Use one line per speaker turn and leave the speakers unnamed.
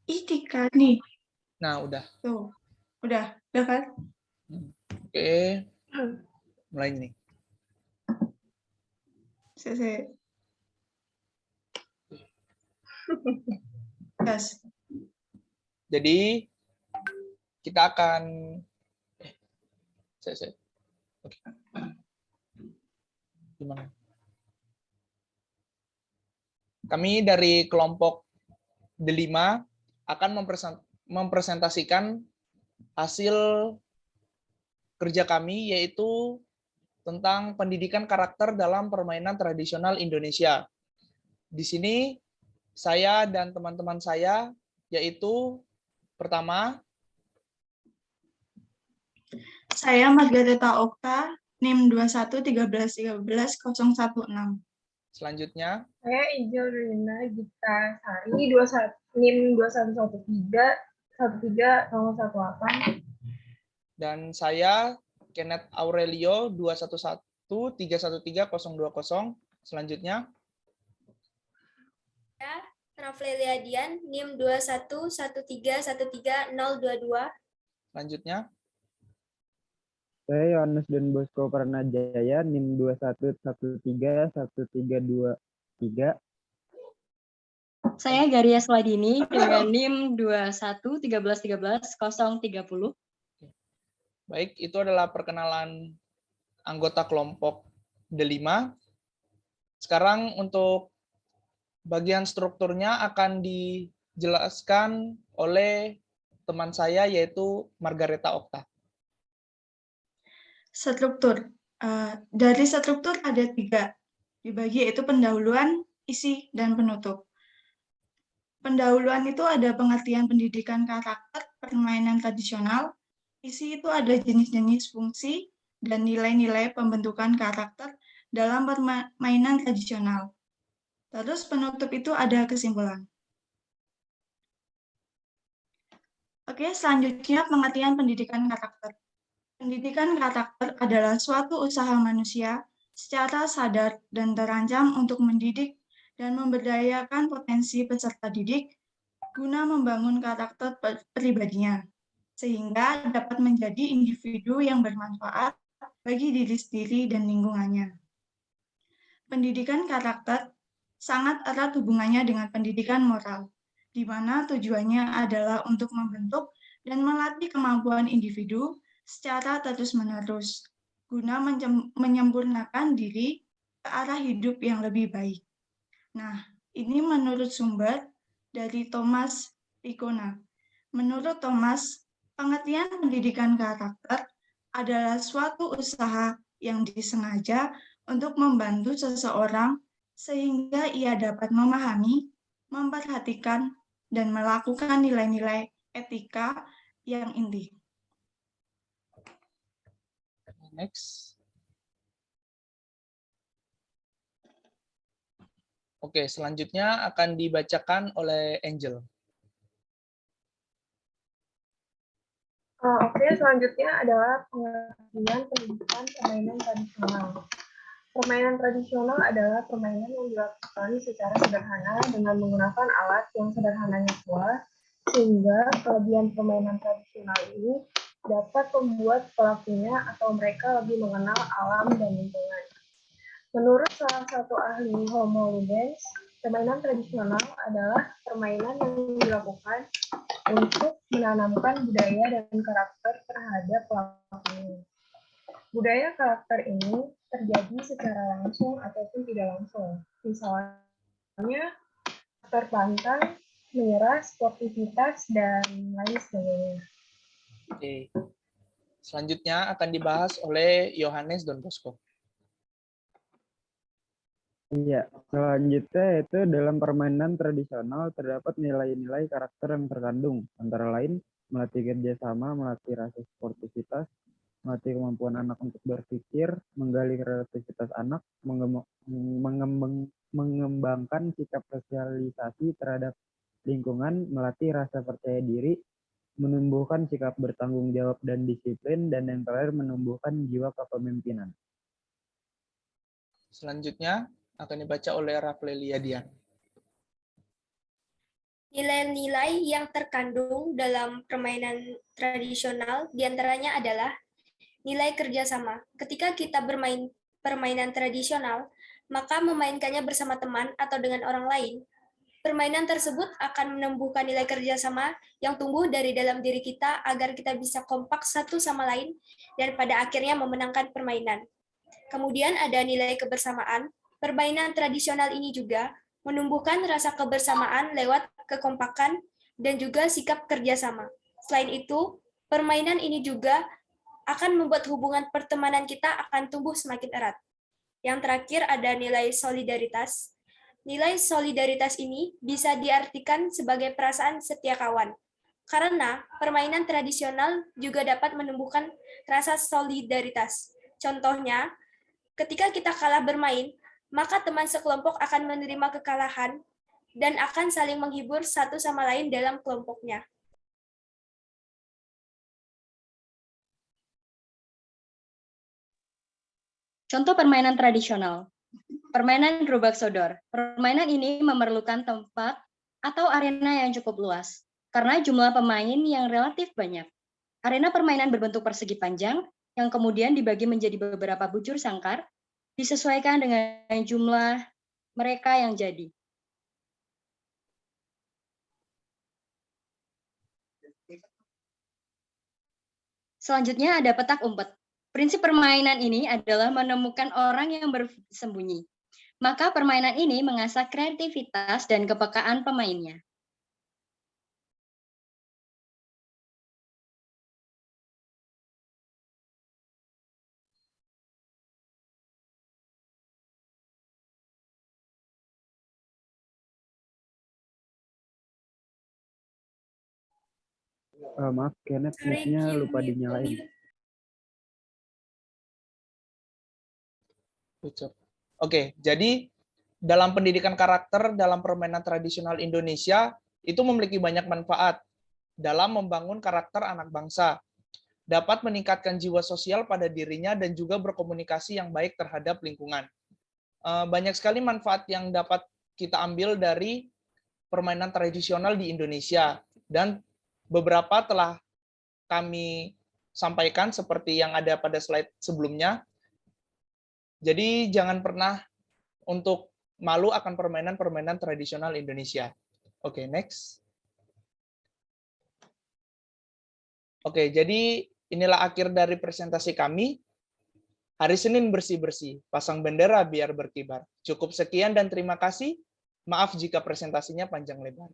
Itika nih.
Nah, udah.
Tuh. Udah kan?
Oke, mulai nih.
Selesai. Gas.
Jadi kita akan Oke. Gimana? Kami dari kelompok D5 akan mempresentasikan hasil kerja kami, yaitu tentang pendidikan karakter dalam permainan tradisional Indonesia. Di sini saya dan teman-teman saya, yaitu pertama,
Saya Margareta Okta, NIM 2113131016.
selanjutnya,
Saya Ijal Rina Gita Sari, 21, NIM 21131318.
dan saya Kenneth Aurelio 2113132020. Selanjutnya,
Saya Raflelia Dian, NIM 2113131022.
selanjutnya,
Saya Yohanes Don Bosco Pranajaya, NIM 21131323.
Saya Garia Sladini dengan NIM 2113131030.
baik, itu adalah perkenalan anggota kelompok D5. Sekarang untuk bagian strukturnya akan dijelaskan oleh teman saya, yaitu Margareta Okta.
Struktur. Dari struktur ada 3. Dibagi yaitu pendahuluan, isi, dan penutup. Pendahuluan itu ada pengertian pendidikan karakter permainan tradisional. Isi itu ada jenis-jenis fungsi dan nilai-nilai pembentukan karakter dalam permainan tradisional. Terus penutup itu ada kesimpulan. Oke, selanjutnya pengertian pendidikan karakter. Pendidikan karakter adalah suatu usaha manusia secara sadar dan terancam untuk mendidik dan memberdayakan potensi peserta didik guna membangun karakter pribadinya, sehingga dapat menjadi individu yang bermanfaat bagi diri sendiri dan lingkungannya. Pendidikan karakter sangat erat hubungannya dengan pendidikan moral, di mana tujuannya adalah untuk membentuk dan melatih kemampuan individu secara terus-menerus, guna menyempurnakan diri ke arah hidup yang lebih baik. Nah, ini menurut sumber dari Thomas Icona. Menurut Thomas, pengertian pendidikan karakter adalah suatu usaha yang disengaja untuk membantu seseorang sehingga ia dapat memahami, memperhatikan, dan melakukan nilai-nilai etika yang inti.
Next. Oke, selanjutnya akan dibacakan oleh Angel.
Oke, selanjutnya adalah pengertian pendidikan permainan tradisional. Permainan tradisional adalah permainan yang dilakukan secara sederhana dengan menggunakan alat yang sederhananya pula, sehingga kelebihan permainan tradisional ini dapat membuat pelakunya atau mereka lebih mengenal alam dan lingkungan. Menurut salah satu ahli Homo ludens, permainan tradisional adalah permainan yang dilakukan untuk menanamkan budaya dan karakter terhadap pelakunya. Budaya karakter ini terjadi secara langsung ataupun tidak langsung. Misalnya, karakter pantang, menyerah, sportivitas, dan lain sebagainya.
Oke. Selanjutnya akan dibahas oleh Yohanes Don Bosco.
Iya, selanjutnya itu dalam permainan tradisional terdapat nilai-nilai karakter yang terkandung, antara lain melatih kerjasama, melatih rasa sportivitas, melatih kemampuan anak untuk berpikir, menggali kreativitas anak, mengembangkan sikap sosialisasi terhadap lingkungan, melatih rasa percaya diri, menumbuhkan sikap bertanggung jawab dan disiplin, dan yang terakhir menumbuhkan jiwa kepemimpinan.
Selanjutnya akan dibaca oleh Raflelia Dian.
Nilai-nilai yang terkandung dalam permainan tradisional diantaranya adalah nilai kerjasama. Ketika kita bermain permainan tradisional, maka memainkannya bersama teman atau dengan orang lain. Permainan tersebut akan menumbuhkan nilai kerjasama yang tumbuh dari dalam diri kita agar kita bisa kompak satu sama lain dan pada akhirnya memenangkan permainan. Kemudian ada nilai kebersamaan. Permainan tradisional ini juga menumbuhkan rasa kebersamaan lewat kekompakan dan juga sikap kerjasama. Selain itu, permainan ini juga akan membuat hubungan pertemanan kita akan tumbuh semakin erat. Yang terakhir ada nilai solidaritas. Nilai solidaritas ini bisa diartikan sebagai perasaan setia kawan. Karena permainan tradisional juga dapat menumbuhkan rasa solidaritas. Contohnya, ketika kita kalah bermain, maka teman sekelompok akan menerima kekalahan dan akan saling menghibur satu sama lain dalam kelompoknya.
Contoh permainan tradisional. Permainan gerobak sodor. Permainan ini memerlukan tempat atau arena yang cukup luas, karena jumlah pemain yang relatif banyak. Arena permainan berbentuk persegi panjang, yang kemudian dibagi menjadi beberapa bujur sangkar, disesuaikan dengan jumlah mereka yang jadi. Selanjutnya ada petak umpet. Prinsip permainan ini adalah menemukan orang yang bersembunyi. Maka permainan ini mengasah kreativitas dan kepekaan pemainnya.
Maaf, Kenneth, mic-nya lupa dinyalain.
Oke, jadi dalam pendidikan karakter dalam permainan tradisional Indonesia itu memiliki banyak manfaat dalam membangun karakter anak bangsa, dapat meningkatkan jiwa sosial pada dirinya dan juga berkomunikasi yang baik terhadap lingkungan. Banyak sekali manfaat yang dapat kita ambil dari permainan tradisional di Indonesia dan beberapa telah kami sampaikan seperti yang ada pada slide sebelumnya. Jadi jangan pernah untuk malu akan permainan-permainan tradisional Indonesia. Oke, next. Oke, jadi inilah akhir dari presentasi kami. Hari Senin bersih-bersih, pasang bendera biar berkibar. Cukup sekian dan terima kasih. Maaf jika presentasinya panjang lebar.